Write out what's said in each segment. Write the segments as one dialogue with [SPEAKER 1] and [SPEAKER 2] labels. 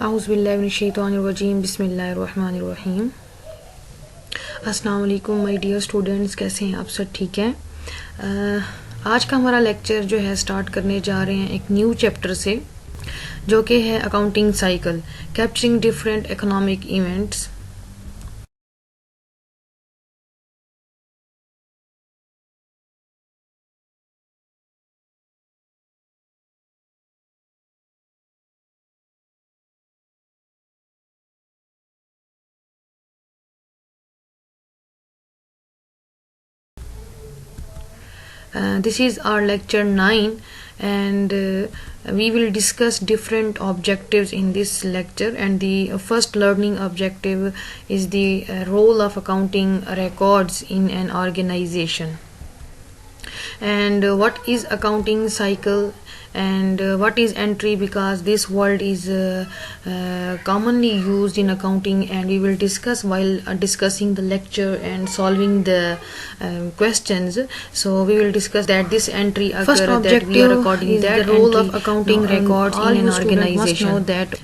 [SPEAKER 1] आउज़ुबिल्लाहिमिनश्शैतानिर्रजीम बिस्मिल्लाहिर्रहमानिर्रहीम। अस्सलाम वालेकुम माय डियर स्टूडेंट्स, कैसे हैं आप? सब ठीक हैं? आज का हमारा लेक्चर जो है स्टार्ट करने जा रहे हैं एक न्यू चैप्टर से, जो कि है accounting cycle, capturing different economic events. This is our lecture 9, and we will discuss different objectives in this lecture. And the first learning objective is the role of accounting records in an organization, and what is accounting cycle, and what is entry, because this word is commonly used in accounting, and we will discuss while discussing the lecture and solving the questions. So we will discuss that this entry occur, first objective that we are recording is that the role entry of accounting records in an organization. Must know that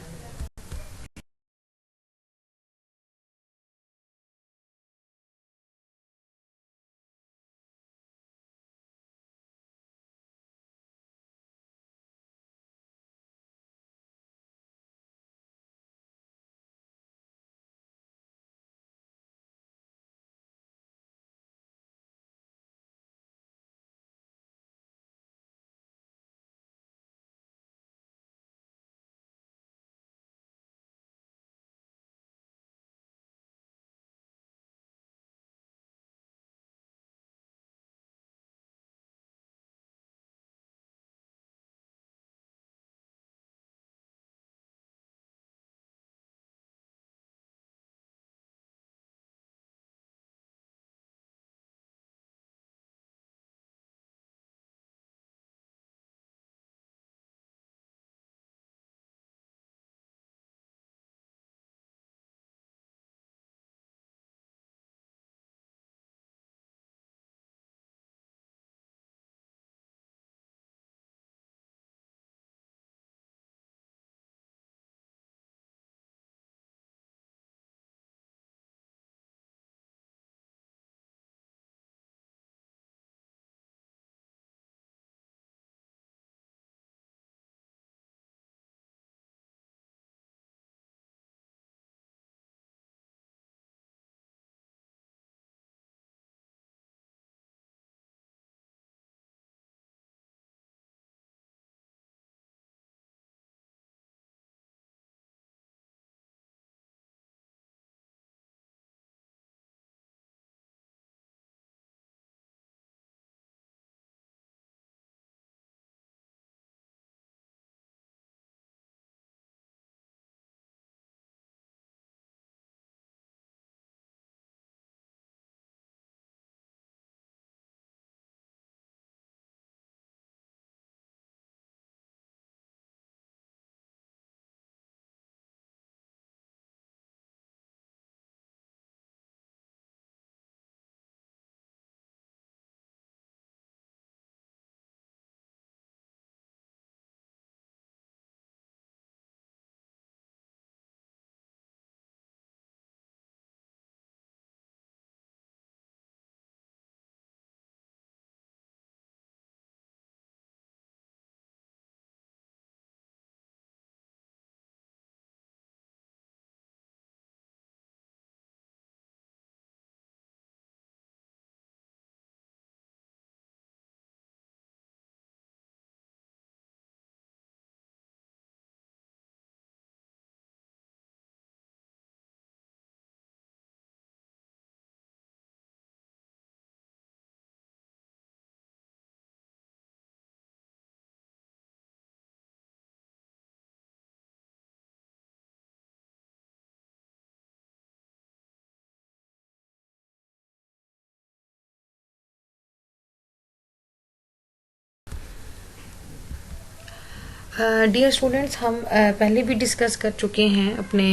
[SPEAKER 1] dear students, हम पहले भी discuss कर चुके हैं अपने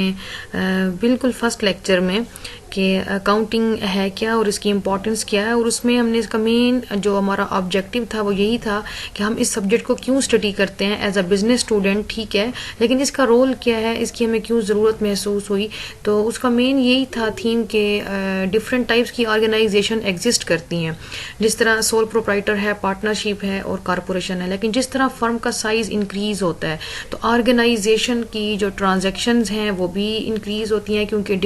[SPEAKER 1] बिल्कुल first lecture में कि अकाउंटिंग है क्या और इसकी इम्पोर्टेंस क्या है, और उसमें हमने इसका मेन जो हमारा ऑब्जेक्टिव था वो यही था कि हम इस सब्जेक्ट को क्यों स्टडी करते हैं एज अ बिजनेस स्टूडेंट, ठीक है, लेकिन इसका रोल क्या है, इसकी हमें क्यों ज़रूरत महसूस हुई। तो उसका मेन यही था थीम के डिफरेंट टाइप्स की ऑर्गेनाइजेशन एग्जिस्ट करती हैं, जिस तरह सोल प्रोप्राइटर है, पार्टनरशिप है और कॉरपोरेशन है, लेकिन जिस तरह फर्म का साइज़ इंक्रीज़ होता है तो ऑर्गेनाइजेशन की जो ट्रांजैक्शंस हैं वो भी इंक्रीज़ होती हैं, क्योंकि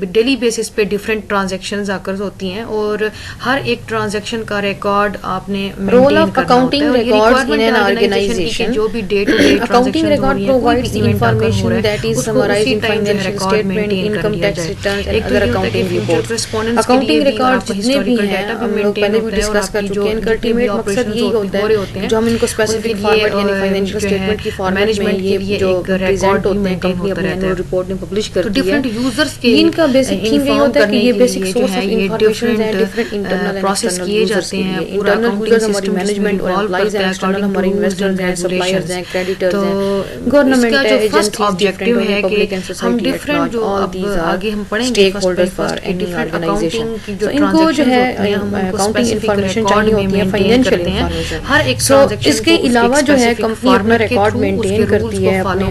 [SPEAKER 1] डेली बेसिस पे डिफरेंट ट्रांजैक्शंस आकर होती हैं और हर एक ट्रांजैक्शन का रिकॉर्ड आपने
[SPEAKER 2] रोल ऑफ
[SPEAKER 1] मेंटेन करना होता है।
[SPEAKER 2] Accounting records in an organization,
[SPEAKER 1] जो भी day to day
[SPEAKER 2] accounting record provides the information that is summarized in
[SPEAKER 1] financial
[SPEAKER 2] financial statement, income tax returns and other accounting reports.
[SPEAKER 1] reports
[SPEAKER 2] accounting records जितने भी हैं हम लोग पहले भी डिस्कस कर चुके हैं, इनका अल्टीमेट मकसद यही होता है जो हम इनको स्पेसिफिक फॉर्मेट यानी फाइनेंशियल स्टेटमेंट की फॉर्मेट में ये जो प्रेजेंट होते हैं कंपनी अपने एनुअल रिपोर्ट में पब्लिश करती है। इनका बेसिक थीम यही होता है कि ये बेसिक सोर्स ऑफ इंफॉर्मेशन है different internal and
[SPEAKER 1] process
[SPEAKER 2] external
[SPEAKER 1] किए
[SPEAKER 2] यूजर्स
[SPEAKER 1] जाते
[SPEAKER 2] के
[SPEAKER 1] हैं।
[SPEAKER 2] लिए। इंटरनल यूजर्स हमारी मैनेजमेंट और एम्प्लॉइज हैं, एक्सटर्नल हमारे इन्वेस्टर्स हैं, सप्लायर्स हैं, क्रेडिटर्स हैं, गवर्नमेंट है, एजेंसीज,
[SPEAKER 1] ऑब्जेक्टिव
[SPEAKER 2] डिफरेंट
[SPEAKER 1] है
[SPEAKER 2] पब्लिक
[SPEAKER 1] कि
[SPEAKER 2] एंड
[SPEAKER 1] हम
[SPEAKER 2] सोसाइटी एट
[SPEAKER 1] डिफरेंट
[SPEAKER 2] लार्ज,
[SPEAKER 1] जो
[SPEAKER 2] ऑल
[SPEAKER 1] अब
[SPEAKER 2] दीज
[SPEAKER 1] आगे हम
[SPEAKER 2] आर
[SPEAKER 1] पढ़ेंगे
[SPEAKER 2] stakeholders for any organisation. So इनको जो है अकाउंटिंग इंफॉर्मेशन चाहिए होती है, फाइनेंशियल इंफॉर्मेशन।
[SPEAKER 1] हर एक
[SPEAKER 2] सो इसके अलावा जो है कंपनी अपना रिकॉर्ड मेंटेन करती है अपने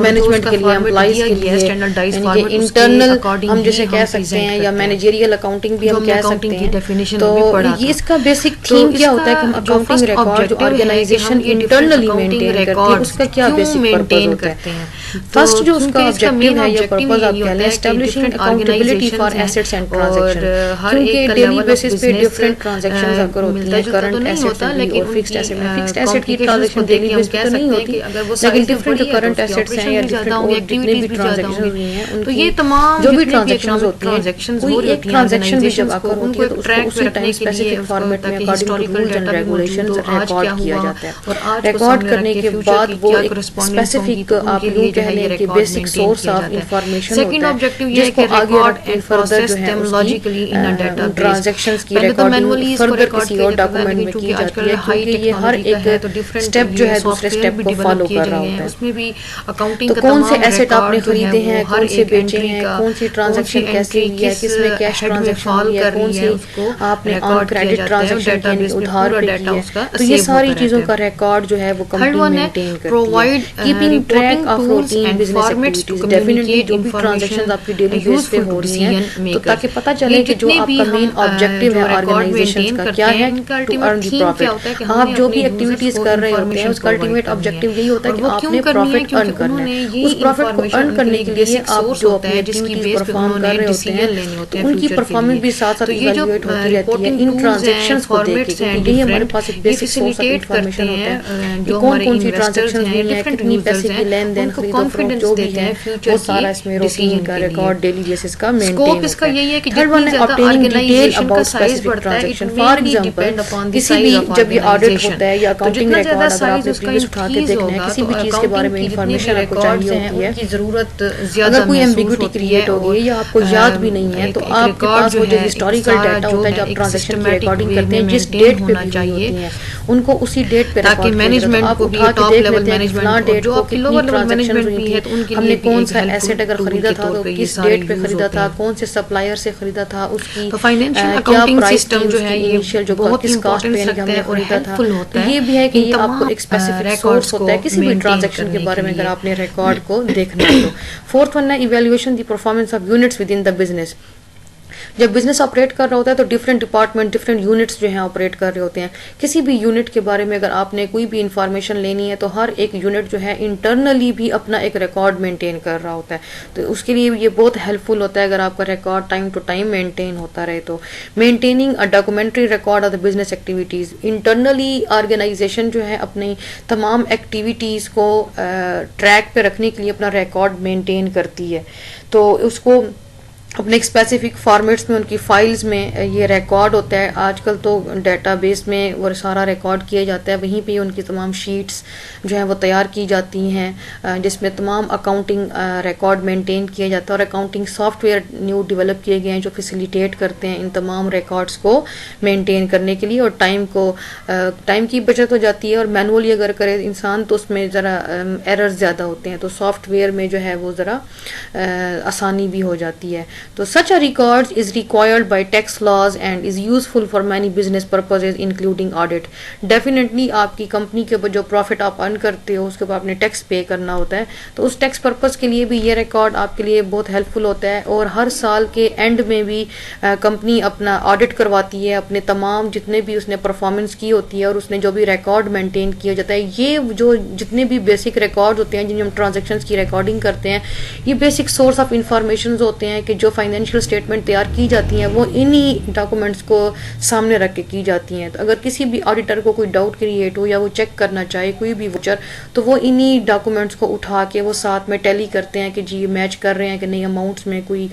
[SPEAKER 2] मैनेजमेंट के लिए, एम्प्लॉइज के लिए, यानी कि इंटरनल हम जिसे कह सकते हैं या मैनेजरियल अकाउंटिंग भी हम कह सकते हैं। तो ये इसका बेसिक थीम क्या होता है कि हम अकाउंटिंग रिकॉर्ड जो ऑर्गेनाइजेशन इंटरनली मेंटेन करती है उसका क्या बेसिक पर्पस होता है। फर्स्ट जो उसका ऑब्जेक्टिव है या पर्पस आप कह लें, establishing accountability for assets and transaction, क्योंकि डेली बेसिस पे डिफरेंट ट्रांजैक्शंस अगर होती हैं, करंट एसेट्स भी और फिक्स्ड एसेट में। फिक्स्ड एसेट की ट्रांजैक्शन डेली बेसिस पे तो नहीं होती, लेकिन डिफरेंट जो करंट एसेट्स हैं या डिफरेंट और जितने भी ट्रांजैक्शन हुई हैं उनकी जो भी ट्रांजैक्शंस होती हैं कोई एक ट्रांजैक्शन भी जब आकर होती है तो उसको उसी टाइम स्पेसिफिक फॉर्मेट में according to rules and regulations record किया जाता है। रिकॉर्ड करने के बाद वो एक स्पेसिफिक आप यूं कह लें कि बेसिक सोर्स ऑफ इंफॉर्मेशन होता है जिसको आगे रख के फर्दर जो है उसकी ट्रांजैक्शंस की रिकॉर्डिंग फर्दर किसी और डॉक्यूमेंट में की जाती है, क्योंकि ये हर एक स्टेप जो है दूसरे स्टेप को फॉलो कर रहा होता है।
[SPEAKER 1] उसमें भी अकाउंटिंग
[SPEAKER 2] तो कौन से एसेट आपने खरीदे हैं, कौन से बेचे हैं, कौन सी ट्रांजैक्शन कैसे हुई है, किसमें कैश ट्रांजैक्शन हुई है, कौन सी आपने ऑन क्रेडिट ट्रांजैक्शन यानी उधार पे की है, तो ये सारी चीजों का रिकॉर्ड जो है वो कंपनी मेंटेन करती है। Keeping track of routine business activities, definitely जो भी ट्रांजैक्शंस आपकी डेली बेस पे हो रही हैं तो ताकि पता चले कि जो आपका मेन ऑब्जेक्टिव है ऑर्गेनाइजेशन का क्या है, टू अर्न द प्रॉफिट। आप जो भी एक्टिविटीज कर रहे होते हैं उसका अल्टीमेट ऑब्जेक्टिव यही होता है कि आपने प्रॉफिट अर्न करना है। उस प्रॉफिट को अर्न करने के लिए आप जो अपनी एक्टिविटीज परफॉर्म कर रहे होते हैं तो उनकी परफॉर्मेंस भी साथ साथ इवैल्यूएट होती रहती है इन ट्रांजैक्शंस को देख के, क्योंकि यही हमारे पास एक बेसिक सोर्स ऑफ इंफॉर्मेशन होता है कि कौन कौन सी ट्रांजैक्शंस हुई हैं, कितनी पैसे की लेन देन खरीदो फरोख्त जो भी है वो सारा इसमें रूटीन का रिकॉर्ड डेली बेसिस का मेंटेन होता है। थर्ड वन है obtaining detail about specific transaction. For example किसी भी जब ये ऑडिट होता है या अकाउंटिंग रिकॉर्ड अगर आपने प्रीवियस उठा के देखना है, किसी भी चीज के बारे में इंफॉर्मेशन आपको चाहिए होती है,
[SPEAKER 1] जरूरत
[SPEAKER 2] अगर कोई एम्बिग्युइटी क्रिएट हो गई या आपको याद भी नहीं है तो आपके पास वो जो हिस्टोरिकल डाटा होता है जो आप ट्रांजैक्शन की रिकॉर्डिंग करते हैं जिस डेट पे होना चाहिए उनको उसी डेट पे
[SPEAKER 1] ताकि मैनेजमेंट को भी टॉप लेवल मैनेजमेंट
[SPEAKER 2] डेट को कितनी ट्रांजैक्शन हुई है, हमने कौन सा एसेट अगर खरीदा था तो किस डेट पे खरीदा था, कौन से सप्लायर से खरीदा था, उसकी
[SPEAKER 1] फाइनेंशियल अकाउंटिंग सिस्टम जो है ये
[SPEAKER 2] इनिशियल जो किस कॉस्ट पे हमने खरीदा था। तो ये भी है कि ये आपको एक स्पेसिफिक सोर्स होता है किसी भी ट्रांजैक्शन के बारे में अगर आपने रिकॉर्ड को देखना है तो। फोर्थ वन है evaluation the performance of units with in the business. जब बिजनेस ऑपरेट कर रहा होता है तो डिफरेंट डिपार्टमेंट डिफरेंट यूनिट्स जो हैं ऑपरेट कर रहे होते हैं। किसी भी यूनिट के बारे में अगर आपने कोई भी इंफॉर्मेशन लेनी है तो हर एक यूनिट जो है इंटरनली भी अपना एक रिकॉर्ड मेंटेन कर रहा होता है, तो उसके लिए ये बहुत हेल्पफुल होता है अगर आपका record time to time maintain होता रहे तो। Maintaining a documentary record of the business activities, internally organization जो है अपनी तमाम एक्टिविटीज़ को ट्रैक पे रखने के लिए अपना रिकॉर्ड मेंटेन करती है, तो उसको अपने एक स्पेसिफिक फॉर्मेट्स में उनकी फाइल्स में ये रिकॉर्ड होता है। आजकल तो डेटाबेस में वो सारा रिकॉर्ड किया जाता है, वहीं पे उनकी तमाम शीट्स जो है वो तैयार की जाती हैं, जिसमें तमाम अकाउंटिंग रिकॉर्ड मेंटेन किया जाता है। और अकाउंटिंग सॉफ्टवेयर न्यू डेवलप किए गए हैं जो फैसिलिटेट करते हैं इन तमाम रिकॉर्ड्स को मेंटेन करने के लिए। और टाइम की बचत हो जाती है। और मैनुअली अगर करे इंसान तो उसमें ज़रा एरर्स ज़्यादा होते हैं, तो सॉफ्टवेयर में जो है वो ज़रा आसानी भी हो जाती है। तो such a record is required by tax laws and is useful for many business purposes including audit। Definitely आपकी कंपनी के ऊपर जो प्रॉफिट आप अर्न करते हो उसके ऊपर आपने टैक्स पे करना होता है, तो उस टैक्स पर्पस के लिए भी ये रिकॉर्ड आपके लिए बहुत हेल्पफुल होता है। और हर साल के एंड में भी कंपनी अपना ऑडिट करवाती है, अपने तमाम जितने भी उसने परफॉर्मेंस की होती है और उसने जो भी रिकॉर्ड मेंटेन किया जाता है। ये जो जितने भी बेसिक रिकॉर्ड होते हैं जिनमें हम ट्रांजेक्शन्स की रिकॉर्डिंग करते हैं, ये बेसिक सोर्स ऑफ इंफॉर्मेशन होते हैं कि जो फाइनेंशियल स्टेटमेंट तैयार की जाती हैं वो इन्हीं डॉक्यूमेंट्स को सामने रख के की जाती हैं। तो अगर किसी भी ऑडिटर को कोई डाउट क्रिएट हो या वो चेक करना चाहे कोई भी वोचर, तो वो इन्हीं डॉक्यूमेंट्स को उठा के वो साथ में टैली करते हैं कि जी मैच कर रहे हैं कि नहीं, अमाउंट्स में कोई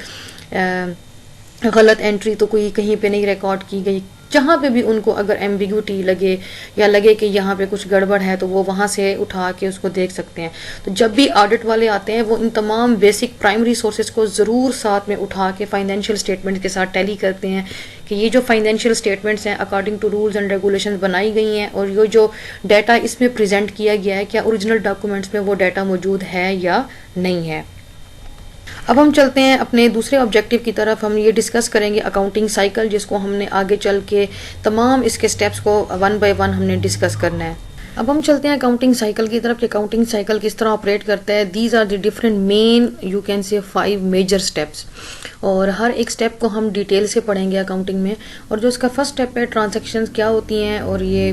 [SPEAKER 2] गलत एंट्री तो कोई कहीं पे नहीं रिकॉर्ड की गई। जहाँ पे भी उनको अगर एम्बिग्यूटी लगे या लगे कि यहाँ पे कुछ गड़बड़ है तो वो वहाँ से उठा के उसको देख सकते हैं। तो जब भी ऑडिट वाले आते हैं वो इन तमाम बेसिक प्राइमरी सोर्सेज को ज़रूर साथ में उठा के फाइनेंशियल स्टेटमेंट के साथ टैली करते हैं कि ये जो फाइनेंशियल स्टेटमेंट्स हैं according to rules and regulations बनाई गई हैं और ये जो डाटा इसमें प्रेजेंट किया गया है क्या ओरिजिनल डॉक्यूमेंट्स में वो डाटा मौजूद है या नहीं है। अब हम चलते हैं अपने दूसरे ऑब्जेक्टिव की तरफ। हम ये डिस्कस करेंगे अकाउंटिंग साइकिल, जिसको हमने आगे चल के तमाम इसके स्टेप्स को वन बाय वन हमने डिस्कस करना है। अब हम चलते हैं अकाउंटिंग साइकिल की तरफ कि अकाउंटिंग साइकिल किस तरह ऑपरेट करता है। These are the different main you can say 5 major steps, और हर एक स्टेप को हम डिटेल से पढ़ेंगे अकाउंटिंग में। और जो इसका फर्स्ट स्टेप है ट्रांजैक्शंस क्या होती हैं और ये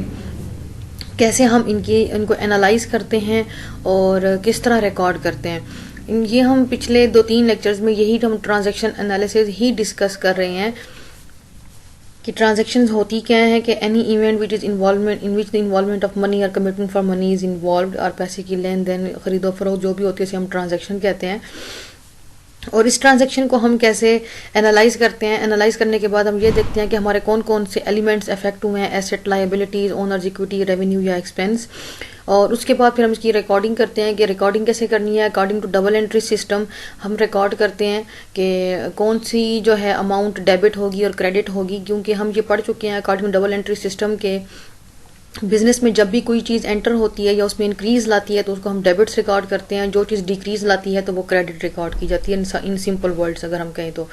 [SPEAKER 2] कैसे हम इनको एनालाइज करते हैं और किस तरह रिकॉर्ड करते हैं। ये हम पिछले 2-3 लेक्चर्स में यही हम ट्रांजैक्शन एनालिसिस ही डिस्कस कर रहे हैं कि ट्रांजैक्शंस होती क्या है कि any event which is involvement in which the involvement of money और commitment for money is involved, और पैसे की लेन देन खरीदो फरोख्त जो भी होती है उसे हम ट्रांजैक्शन कहते हैं। और इस ट्रांजैक्शन को हम कैसे एनालाइज करते हैं। एनालाइज करने के बाद हम ये देखते हैं कि हमारे कौन कौन से एलिमेंट्स अफेक्ट हुए हैं, asset, liabilities, owners equity, revenue या एक्सपेंस। और उसके बाद फिर हम इसकी रिकॉर्डिंग करते हैं कि रिकॉर्डिंग कैसे करनी है। According to double entry system हम रिकॉर्ड करते हैं कि कौन सी जो है अमाउंट डेबिट होगी और क्रेडिट होगी, क्योंकि हम ये पढ़ चुके हैं according to double entry system के बिजनेस में जब भी कोई चीज़ एंटर होती है या उसमें इंक्रीज लाती है तो उसको हम डेबिट्स रिकॉर्ड करते हैं, जो चीज़ डिक्रीज लाती है तो वो क्रेडिट रिकॉर्ड की जाती है इन सिंपल वर्ड्स अगर हम कहें तो।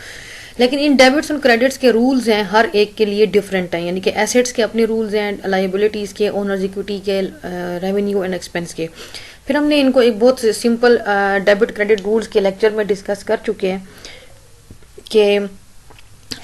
[SPEAKER 2] लेकिन इन डेबिट्स और क्रेडिट्स के रूल्स हैं हर एक के लिए डिफरेंट हैं, यानी कि एसेट्स के अपने रूल्स हैं, लायबिलिटीज़ के, ओनर्स इक्विटी के, रेवेन्यू एंड एक्सपेंस के। फिर हमने इनको एक बहुत सिंपल डेबिट क्रेडिट रूल्स के लेक्चर में डिस्कस कर चुके हैं कि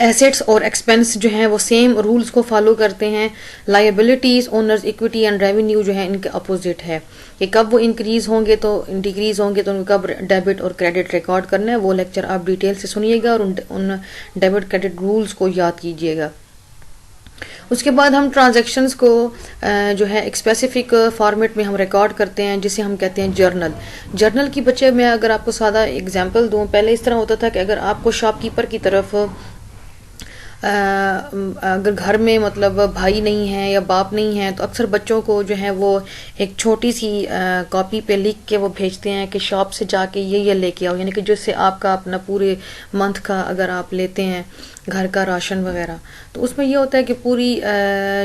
[SPEAKER 2] एसेट्स और एक्सपेंस जो हैं वो सेम रूल्स को फॉलो करते हैं। Liabilities, owners equity and revenue जो है इनके अपोजिट है कि कब वो इंक्रीज होंगे तो डिक्रीज होंगे तो उनको कब डेबिट और क्रेडिट रिकॉर्ड करना है। वो लेक्चर आप डिटेल से सुनिएगा और उन डेबिट क्रेडिट रूल्स को याद कीजिएगा। उसके बाद हम ट्रांजैक्शंस को जो है एक स्पेसिफिक फॉर्मेट में हम रिकॉर्ड करते हैं जिसे हम कहते हैं जर्नल। जर्नल की बच्चे मैं अगर आपको सादा एग्जांपल दूं, पहले इस तरह होता था कि अगर आपको शॉपकीपर की तरफ अगर घर में मतलब भाई नहीं है या बाप नहीं है तो अक्सर बच्चों को जो है वो एक छोटी सी कॉपी पे लिख के वो भेजते हैं कि शॉप से जाके ये लेके आओ, यानी कि जिससे आपका अपना पूरे मंथ का अगर आप लेते हैं घर का राशन वगैरह तो उसमें ये होता है कि पूरी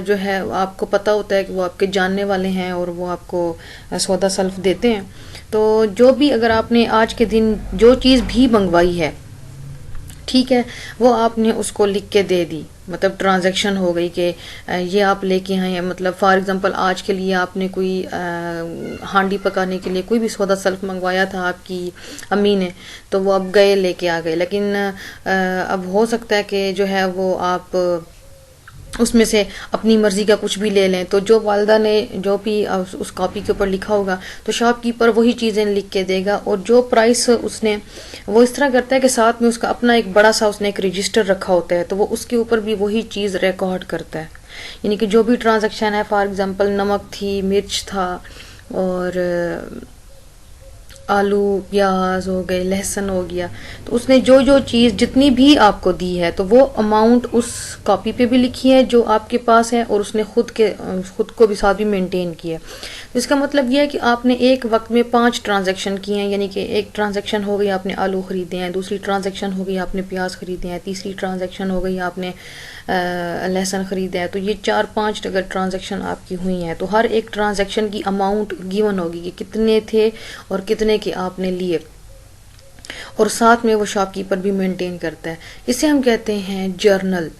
[SPEAKER 2] जो है आपको पता होता है कि वो आपके जानने वाले हैं और वो आपको सौदा सल्फ देते हैं। तो जो भी अगर आपने आज के दिन जो चीज़ भी मंगवाई है, ठीक है, वो आपने उसको लिख के दे दी, मतलब ट्रांजैक्शन हो गई कि ये आप लेके आए हैं। मतलब फॉर एग्जांपल आज के लिए आपने कोई हांडी पकाने के लिए कोई भी सौदा सल्फ मंगवाया था आपकी अम्मी ने, तो वो अब गए लेके आ गए। लेकिन अब हो सकता है कि जो है वो आप उसमें से अपनी मर्जी का कुछ भी ले लें, तो जो वालदा ने जो भी उस कॉपी के ऊपर लिखा होगा तो शॉपकीपर वही चीज़ें लिख के देगा। और जो प्राइस उसने वो इस तरह करता है कि साथ में उसका अपना एक बड़ा सा उसने एक रजिस्टर रखा होता है, तो वो उसके ऊपर भी वही चीज़ रिकॉर्ड करता है। यानी कि जो भी ट्रांजैक्शन है, फॉर एग्जांपल नमक थी, मिर्च था और आलू प्याज हो गए, लहसुन हो गया, तो उसने जो जो चीज़ जितनी भी आपको दी है तो वो अमाउंट उस कॉपी पे भी लिखी है जो आपके पास है, और उसने खुद को भी साथ भी मेंटेन किया है। तो इसका मतलब यह है कि आपने एक वक्त में 5 ट्रांजैक्शन किए हैं, यानी कि एक ट्रांजैक्शन हो गई आपने आलू खरीदे हैं, दूसरी ट्रांजैक्शन हो गई आपने प्याज खरीदे हैं, तीसरी ट्रांजैक्शन हो गई आपने लहसुन खरीदा है। तो ये 4-5 अगर ट्रांजैक्शन आपकी हुई हैं तो हर एक ट्रांजैक्शन की अमाउंट गिवन होगी कि कितने थे और कितने के आपने लिए, और साथ में वो शॉपकीपर भी मेंटेन करता है। इसे हम कहते हैं जर्नल,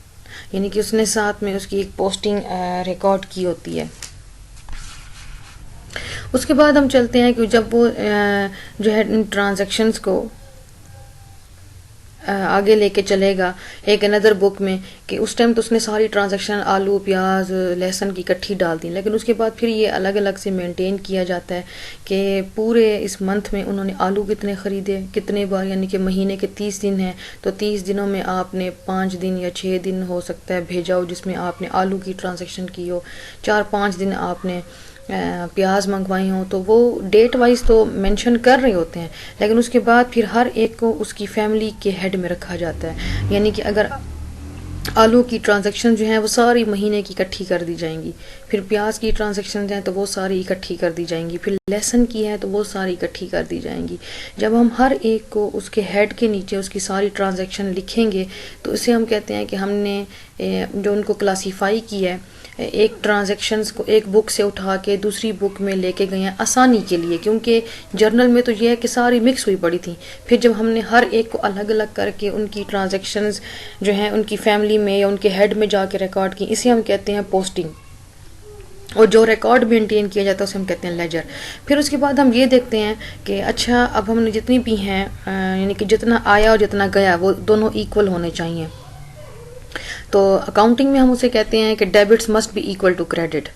[SPEAKER 2] यानी कि उसने साथ में उसकी एक पोस्टिंग रिकॉर्ड की होती है। उसके बाद हम चलते हैं कि जब वो जो है इन ट्रांजैक्शंस को आगे लेके चलेगा एक अनदर बुक में, कि उस टाइम तो उसने सारी ट्रांजैक्शन आलू प्याज लहसुन की इकट्ठी डाल दी, लेकिन उसके बाद फिर ये अलग अलग से मेंटेन किया जाता है कि पूरे इस मंथ में उन्होंने आलू कितने ख़रीदे, कितने बार, यानी कि महीने के 30 दिन हैं तो 30 दिनों में आपने 5 दिन या 6 दिन हो सकता है भेजा हो जिसमें आपने आलू की ट्रांजैक्शन की हो, 4-5 दिन आपने प्याज मंगवाई हों, तो वो डेट वाइज तो मेंशन कर रहे होते हैं, लेकिन उसके बाद फिर हर एक को उसकी फैमिली के हेड में रखा जाता है। यानी कि अगर आलू की ट्रांजैक्शन जो है वो सारी महीने की इकट्ठी कर दी जाएंगी, फिर प्याज की ट्रांजैक्शन हैं तो वो सारी इकट्ठी कर दी जाएंगी, फिर लहसुन की है तो वो सारी इकट्ठी कर दी जाएंगी। जब हम हर एक को उसके हेड के नीचे उसकी सारी ट्रांजैक्शन लिखेंगे तो इसे हम कहते हैं कि हमने जो उनको क्लासीफाई किया है, एक ट्रांजैक्शंस को एक बुक से उठा के दूसरी बुक में लेके गए हैं आसानी के लिए, क्योंकि जर्नल में तो ये है कि सारी मिक्स हुई पड़ी थी। फिर जब हमने हर एक को अलग अलग करके उनकी ट्रांजैक्शंस जो हैं उनकी फैमिली में या उनके हेड में जाके रिकॉर्ड की, इसे हम कहते हैं पोस्टिंग। और जो रिकॉर्ड मेंटेन किया जाता है उसे हम कहते हैं लेजर। फिर उसके बाद हम ये देखते हैं कि अच्छा अब हमने जितनी भी हैं यानी कि जितना आया और जितना गया वो दोनों इक्वल होने चाहिए। तो अकाउंटिंग में हम उसे कहते हैं कि debits must be equal to credit,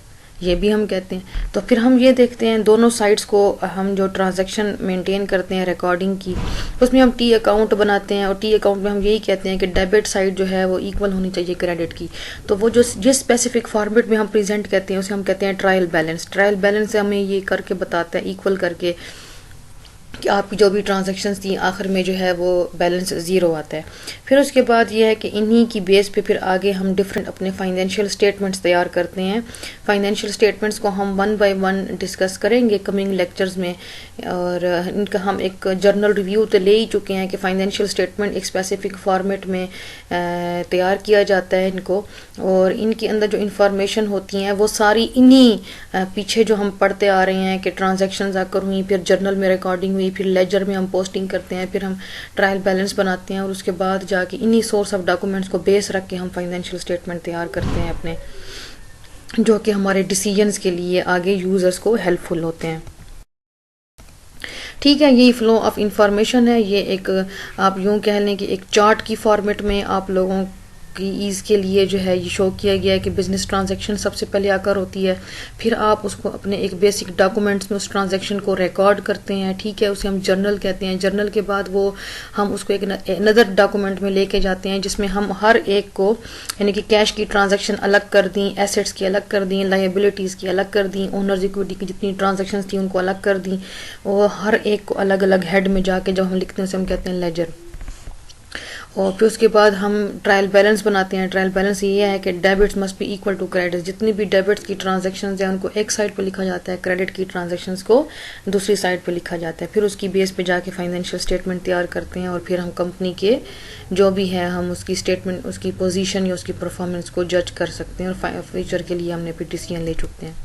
[SPEAKER 2] ये भी हम कहते हैं। तो फिर हम ये देखते हैं दोनों साइड्स को, हम जो ट्रांजैक्शन मेंटेन करते हैं रिकॉर्डिंग की, उसमें हम टी अकाउंट बनाते हैं, और टी अकाउंट में हम यही कहते हैं कि डेबिट साइड जो है वो इक्वल होनी चाहिए क्रेडिट की। तो वो जो जिस स्पेसिफिक फॉर्मेट में हम प्रेजेंट करते हैं उसे हम कहते हैं ट्रायल बैलेंस। ट्रायल बैलेंस से हमें ये करके बताता है इक्वल करके कि आपकी जो भी ट्रांजैक्शंस थी आखिर में जो है वो बैलेंस ज़ीरो आता है। फिर उसके बाद ये है कि इन्हीं की बेस पे फिर आगे हम डिफरेंट अपने फाइनेंशियल स्टेटमेंट्स तैयार करते हैं। फाइनेंशियल स्टेटमेंट्स को हम 1 बाय 1 डिस्कस करेंगे कमिंग लेक्चर्स में, और इनका हम एक जर्नल रिव्यू तो ले ही चुके हैं कि फाइनेंशियल स्टेटमेंट एक स्पेसिफिक फॉर्मेट में तैयार किया जाता है इनको, और इनके अंदर जो इंफॉर्मेशन होती हैं वो सारी इन्हीं पीछे जो हम पढ़ते आ रहे हैं कि ट्रांजैक्शंस आकर हुई, फिर जर्नल में रिकॉर्डिंग हुई, फिर लेजर में हम पोस्टिंग करते हैं, फिर हम ट्रायल बैलेंस बनाते हैं, और उसके बाद जाके इन्हीं सोर्स ऑफ डॉक्यूमेंट्स को बेस रख के हम फाइनेंशियल स्टेटमेंट तैयार करते हैं अपने, जो कि हमारे डिसीजंस के लिए आगे यूजर्स को हेल्पफुल होते हैं। ठीक है, यही फ्लो ऑफ इंफॉर्मेशन है। ये एक आप यूं कह लें कि एक चार्ट की फॉर्मेट में आप लोगों की ईज़ के लिए जो है ये शो किया गया है कि बिजनेस ट्रांजैक्शन सबसे पहले आकर होती है, फिर आप उसको अपने एक बेसिक डॉक्यूमेंट्स में उस ट्रांजैक्शन को रिकॉर्ड करते हैं, ठीक है, उसे हम जर्नल कहते हैं। जर्नल के बाद वो हम उसको एक अनदर डॉक्यूमेंट में लेके जाते हैं जिसमें हम हर एक को, यानी कि कैश की ट्रांजैक्शन अलग कर दी, एसेट्स की अलग कर दी, लाइबिलिटीज़ की अलग कर दी, ओनर्स इक्विटी की जितनी ट्रांजैक्शन थी उनको अलग कर दी, और हर एक को अलग अलग हेड में जाके जब हम लिखते हैं उसे हम कहते हैं लेजर। और फिर उसके बाद हम ट्रायल बैलेंस बनाते हैं। ट्रायल बैलेंस ये है कि debits must be equal to credit, जितनी भी डेबिट्स की ट्रांजैक्शंस हैं उनको एक साइड पे लिखा जाता है, क्रेडिट की ट्रांजैक्शंस को दूसरी साइड पे लिखा जाता है। फिर उसकी बेस पे जाके फाइनेंशियल स्टेटमेंट तैयार करते हैं, और फिर हम कंपनी के जो भी है हम उसकी स्टेटमेंट, उसकी पोजीशन या उसकी परफॉर्मेंस को जज कर सकते हैं, और फ्यूचर के लिए हमने फिर डिसीजन ले चुकते हैं।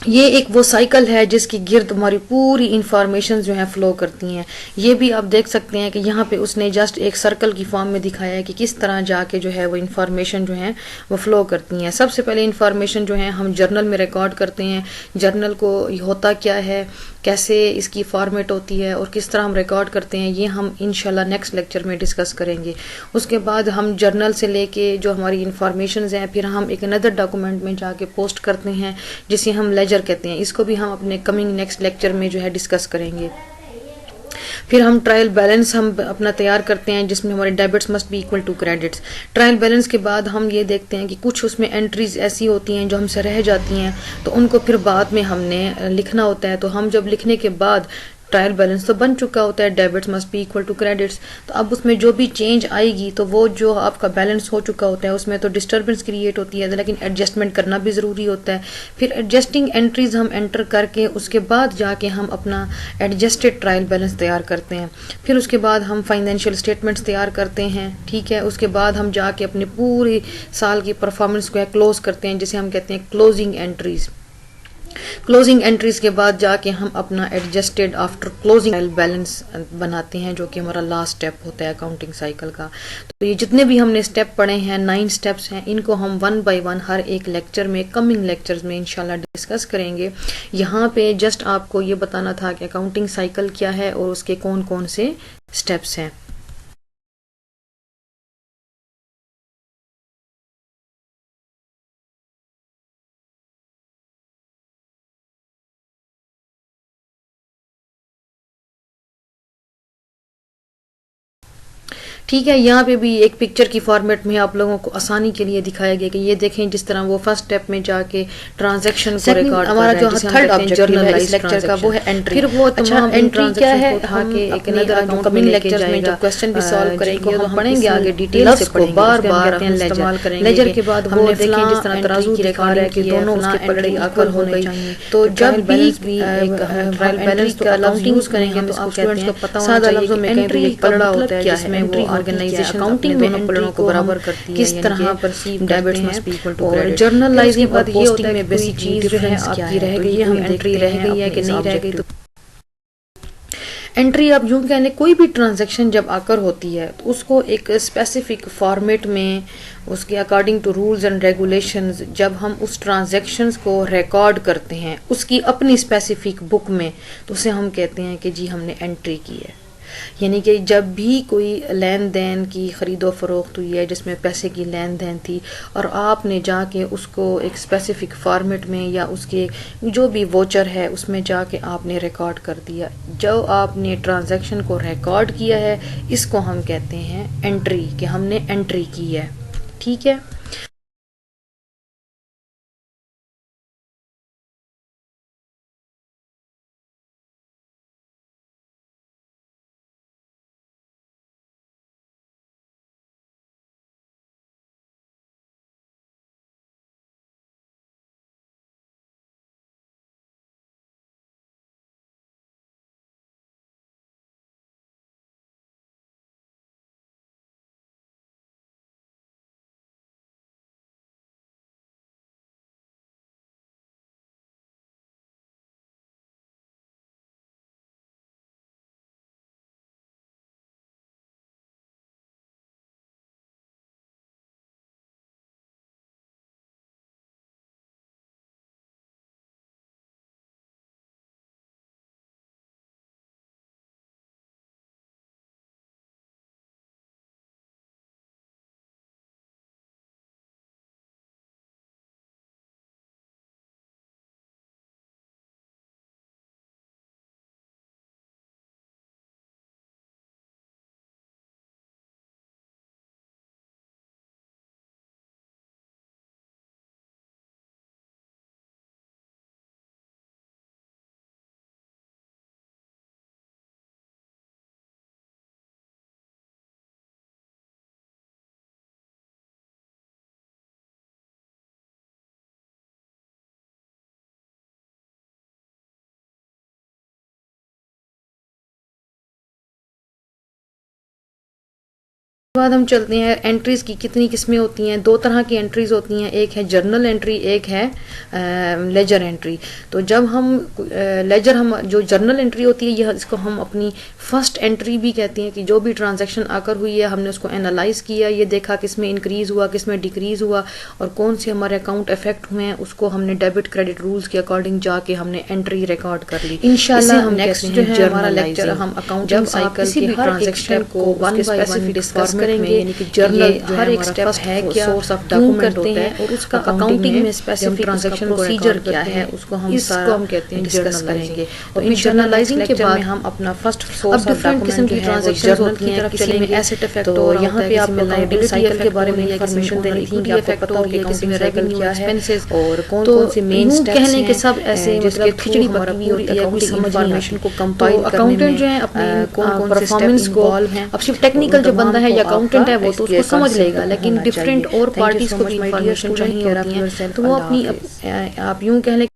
[SPEAKER 2] ये एक वो साइकिल है जिसकी गिर्द हमारी पूरी इंफॉर्मेशन जो है फ्लो करती हैं। ये भी आप देख सकते हैं कि यहाँ पे उसने जस्ट एक सर्कल की फॉर्म में दिखाया है कि किस तरह जाके जो है वो इंफॉर्मेशन जो है वो फ्लो करती हैं। सबसे पहले इंफॉर्मेशन जो है हम जर्नल में रिकॉर्ड करते हैं। जर्नल को होता क्या है, कैसे इसकी फॉर्मेट होती है और किस तरह हम रिकॉर्ड करते हैं, ये हम इंशाल्लाह नेक्स्ट लेक्चर में डिस्कस करेंगे। उसके बाद हम जर्नल से लेके जो हमारी इंफॉर्मेशन हैं फिर हम एक अनदर डॉक्यूमेंट में जाके पोस्ट करते हैं जिसे हम लेजर कहते हैं। इसको भी हम अपने कमिंग नेक्स्ट लेक्चर में जो है डिस्कस करेंगे। फिर हम ट्रायल बैलेंस हम अपना तैयार करते हैं जिसमें हमारे debits must be equal to credits. Trial balance के बाद हम ये देखते हैं कि कुछ उसमें एंट्रीज ऐसी होती हैं जो हमसे रह जाती हैं, तो उनको फिर बाद में हमने लिखना होता है। तो हम जब लिखने के बाद ट्रायल बैलेंस तो बन चुका होता है, debits must be equal to credits, तो अब उसमें जो भी चेंज आएगी तो वो जो आपका बैलेंस हो चुका होता है उसमें तो डिस्टर्बेंस क्रिएट होती है, लेकिन एडजस्टमेंट करना भी ज़रूरी होता है। फिर एडजस्टिंग एंट्रीज हम एंटर करके उसके बाद जाके हम अपना एडजस्टेड ट्रायल बैलेंस तैयार करते हैं। फिर उसके बाद हम फाइनेंशियल स्टेटमेंट्स तैयार करते हैं, ठीक है। उसके बाद हम जाके अपने पूरी साल की परफॉर्मेंस को क्लोज करते हैं जिसे हम कहते हैं क्लोजिंग एंट्रीज। क्लोजिंग एंट्रीज के बाद जाके हम अपना एडजस्टेड आफ्टर क्लोजिंग बैलेंस बनाते हैं, जो कि हमारा लास्ट स्टेप होता है अकाउंटिंग साइकिल का। तो ये जितने भी हमने स्टेप पढ़े हैं 9 स्टेप्स हैं, इनको हम वन बाय वन हर एक लेक्चर में कमिंग लेक्चर्स में इंशाल्लाह डिस्कस करेंगे। यहाँ पे जस्ट आपको ये बताना था कि अकाउंटिंग साइकिल क्या है और उसके कौन कौन से स्टेप्स हैं। ठीक है, यहाँ पे भी एक पिक्चर की फॉर्मेट में आप लोगों को आसानी के लिए दिखाया गया कि ये देखें जिस तरह वो फर्स्ट स्टेप में जाके ट्रांजैक्शन को रिकॉर्ड
[SPEAKER 1] हमारा जो थर्ड ऑब्जेक्टिव है इस लेक्चर का वो है एंट्री।
[SPEAKER 2] फिर वो
[SPEAKER 1] अच्छा एंट्री क्या है,
[SPEAKER 2] उठा
[SPEAKER 1] हम
[SPEAKER 2] के एक
[SPEAKER 1] अपने
[SPEAKER 2] अनदर
[SPEAKER 1] जो
[SPEAKER 2] अकाउंट
[SPEAKER 1] कमिंग
[SPEAKER 2] में
[SPEAKER 1] लेक्चर्स में
[SPEAKER 2] जाएगा,
[SPEAKER 1] जब क्वेश्चन भी सॉल्व करेंगे तो
[SPEAKER 2] हम
[SPEAKER 1] पढ़ेंगे आगे डिटेल से पढ़ेंगे,
[SPEAKER 2] बार बार
[SPEAKER 1] हम
[SPEAKER 2] इस्तेमाल करेंगे।
[SPEAKER 1] लेजर के बाद
[SPEAKER 2] हमने
[SPEAKER 1] वो देखें जिस तरह
[SPEAKER 2] एंट्री
[SPEAKER 1] तराजू
[SPEAKER 2] की
[SPEAKER 1] दिखा रहा है कि दोनों उसके पलड़े इक्वल होने चाहिए। तो जब भी ट्रायल बैलेंस का लफ्ज यूज करेंगे तो आप स्टूडेंट्स को पता होना चाहिए कि एंट्री पलड़ा होता है जिसमें वो ऑर्गेनाइजेशन अकाउंटिंग में दोनों को बराबर करती है, किस तरह परसीव करते हैं। और जर्नलाइजिंग बाद ये होता है कि बेसिक चीज जो है आपकी रह गई है, हम एंट्री रह गई है कि नहीं रह गई। तो एंट्री आप यूं कहने कोई भी ट्रांजैक्शन जब आकर होती है तो उसको एक स्पेसिफिक फॉर्मेट में उसके according to rules and regulations जब हम उस ट्रांजैक्शंस को रिकॉर्ड करते हैं उसकी अपनी स्पेसिफिक बुक में, तो उसे हम कहते हैं कि जी हमने एंट्री की है। यानी कि जब भी कोई लेन देन की ख़रीदो फरोख्त हुई है जिसमें पैसे की लेन देन थी और आपने जाके उसको एक स्पेसिफिक फॉर्मेट में या उसके जो भी वोचर है उसमें जाके आपने रिकॉर्ड कर दिया, जो आपने ट्रांजैक्शन को रिकॉर्ड किया है इसको हम कहते हैं एंट्री, कि हमने एंट्री की है। ठीक है।
[SPEAKER 2] बाद हम चलते हैं एंट्रीज की कितनी किस्में होती हैं। दो तरह की एंट्रीज होती हैं, एक है जर्नल एंट्री, एक है लेजर एंट्री। तो जब हम लेजर हम जो जर्नल एंट्री होती है यह इसको हम अपनी फर्स्ट एंट्री भी कहते हैं कि जो भी ट्रांजैक्शन आकर हुई है हमने उसको एनालाइज किया, ये देखा किसमें इंक्रीज हुआ किसमें डिक्रीज हुआ और कौन से हमारे अकाउंट इफेक्ट हुए हैं, उसको हमने डेबिट क्रेडिट रूल्स के अकॉर्डिंग जाके हमने एंट्री रिकॉर्ड कर ली। इंशाल्लाह हम नेक्स्ट जो है हमारा लेक्चर हम अकाउंटिंग साइकिल किसी भी ट्रांजैक्शन को वन बाय वन डिस्कस करेंगे, यानी कि जर्नल हर एक स्टेप है क्या, सोर्स ऑफ डॉक्यूमेंट होते हैं और उसका अकाउंटिंग में स्पेसिफिक ट्रांजैक्शन प्रोसीजर क्या है उसको हम सारा हम कहते हैं डिस्कस करेंगे। और इन जर्नलाइजिंग के बाद हम अपना फर्स्ट सोर्स ऑफ डॉक्यूमेंट की ट्रांजैक्शन होती है, किसी में एसेट इफेक्ट तो यहाँ पे आपको लायबिलिटी साइकिल के बारे में इंफॉर्मेशन देनी थी कि आपको पता हो कि किसी में रेवेन्यू क्या है और कौन-कौन से मेन स्टेप्स हैं, सब ऐसे मतलब खिचड़ी पकी हुई होती है, कुछ इंफॉर्मेशन को कंपाइल करने में जो है अपने कौन-कौन से परफॉर्मेंस को अब सिर्फ टेक्निकल जो बंदा है या अकाउंटेंट है वो तो उसको समझ लेगा, लेकिन डिफरेंट और पार्टीज को भी इंफॉर्मेशन चाहिए होती है तो वो अपनी आप यूं कह लें